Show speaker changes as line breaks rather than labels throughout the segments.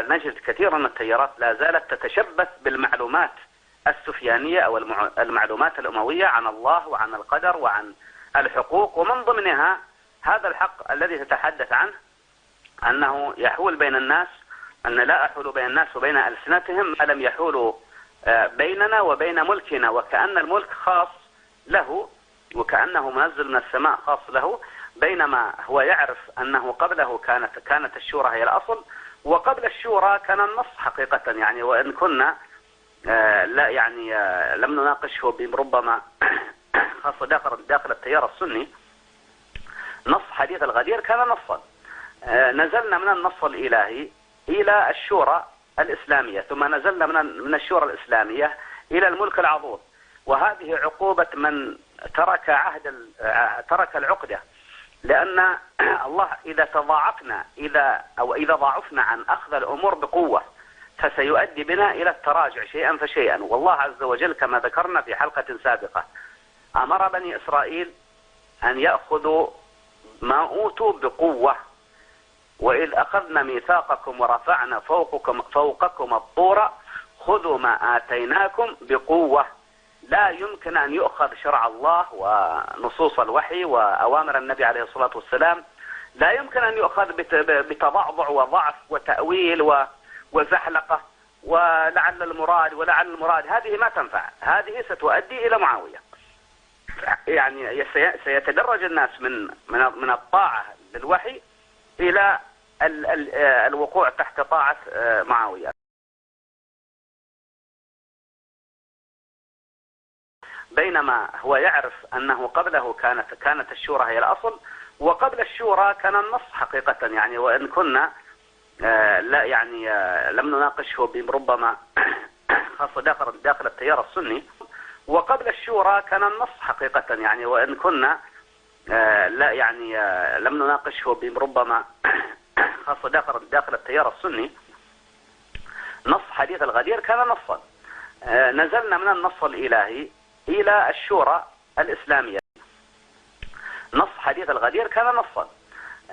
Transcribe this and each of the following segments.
نجد كثيرا من التيارات لا زالت تتشبث بالمعلومات السفيانية أو المعلومات الأموية عن الله وعن القدر وعن الحقوق، ومن ضمنها هذا الحق الذي تتحدث عنه أنه يحول بين الناس، أن لا أحول بين الناس وبين ألسنتهم ما لم يحولوا بيننا وبين ملكنا، وكأن الملك خاص له وكأنه منزل من السماء خاص له، بينما هو يعرف أنه قبله كانت الشورى هي الأصل، وقبل الشورى كان النص حقيقة. يعني وإن كنا لا يعني لم نناقشه ربما خاصة داخل التيار السني، نص حديث الغدير كان نصا. نزلنا من النص الإلهي إلى الشورى الإسلامية، ثم نزلنا من الشورى الإسلامية إلى الملك العضوض، وهذه عقوبة من ترك العقدة، لأن الله إذا ضاعفنا عن أخذ الأمور بقوة فسيؤدي بنا إلى التراجع شيئا فشيئا. والله عز وجل كما ذكرنا في حلقة سابقة أمر بني إسرائيل أن يأخذوا ما أوتوا بقوة، وإذ أخذنا ميثاقكم ورفعنا فوقكم الطور خذوا ما آتيناكم بقوة. لا يمكن أن يؤخذ شرع الله ونصوص الوحي وأوامر النبي عليه الصلاة والسلام، لا يمكن أن يؤخذ بتضعضع وضعف وتأويل وزحلقة ولعل المراد، هذه ما تنفع، هذه ستؤدي إلى معاوية. يعني سيتدرج الناس من الطاعة للوحي إلى الوقوع تحت طاعة معاوية، بينما هو يعرف أنه قبله كانت الشورى هي الأصل، وقبل الشورى كان النص حقيقة. يعني وإن كنا لا يعني لم نناقشه ربما خاصة داخل التيار السني، وقبل الشورى كان النص حقيقة. يعني وإن كنا لا يعني لم نناقشه ربما خاصة داخل التيار السني، نص حديث الغدير كان نصا. نزلنا من النص الإلهي إلى الشورى الإسلامية، نص حديث الغدير كان نصا.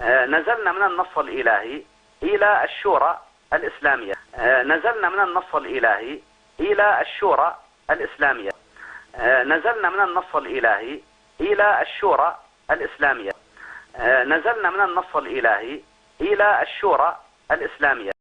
نزلنا من النص الإلهي إلى الشورى الإسلامية، نزلنا من النص الإلهي إلى الشورى الإسلامية، نزلنا من النص الإلهي إلى الشورى الإسلامية، نزلنا من النص الإلهي إلى الشورى الإسلامية.